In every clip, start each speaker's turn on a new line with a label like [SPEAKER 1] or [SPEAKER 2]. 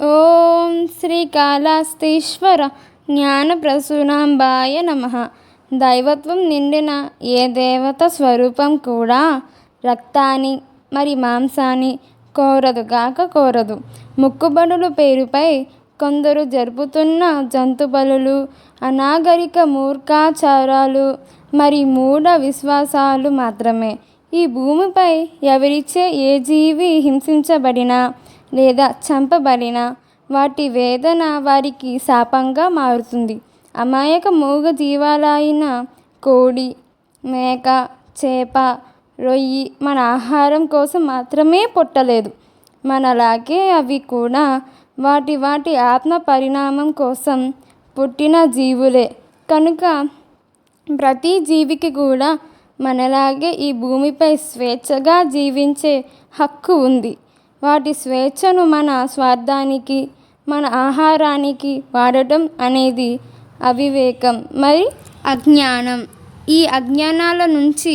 [SPEAKER 1] ఓం శ్రీకాళహస్తీశ్వర జ్ఞానప్రసూనాంబాయ నమః. దైవత్వం నిండిన ఏ దేవత స్వరూపం కూడా రక్తాన్ని మరి మాంసాన్ని కోరదు. మొక్కుబడుల పేరుపై కొందరు జరుపుతున్న జంతు బలులు, అనాగరిక మూర్ఖాచారాలు మరి మూఢ విశ్వాసాలు మాత్రమే. ఈ భూమిపై ఎవరిచే ఏ జీవి హింసించబడినా లేదా చంపబడినా వాటి వేదన వారికి శాపంగా మారుతుంది. అమాయక మూగ జీవాలైన కోడి, మేక, చేప, రొయ్యి మన ఆహారం కోసం మాత్రమే పుట్టలేదు. మనలాగే అవి కూడా వాటి ఆత్మ పరిణామం కోసం పుట్టిన జీవులే. కనుక ప్రతి జీవికి కూడా మనలాగే ఈ భూమిపై స్వేచ్ఛగా జీవించే హక్కు ఉంది. వాటి స్వేచ్ఛను మన స్వార్థానికి, మన ఆహారానికి వాడటం అనేది అవివేకం మరి అజ్ఞానం. ఈ అజ్ఞానాల నుంచి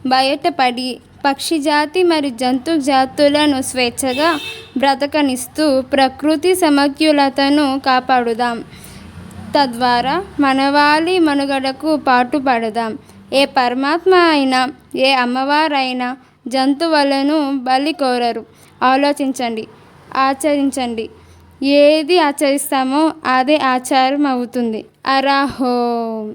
[SPEAKER 1] బయటపడి పక్షి జాతి మరి జంతు జాతులను స్వేచ్ఛగా బ్రతకనిస్తూ ప్రకృతి సమతుల్యతను కాపాడుదాం. తద్వారా మానవాళి మనుగడకు పాటుపడదాం. ఏ పరమాత్మ అయినా ఏ అమ్మవారైనా జంతువులను బలి కోరరు. ఆలోచించండి, ఆచరించండి. ఏది ఆచరిస్తామో అదే ఆచారం అవుతుంది. అరాహోం.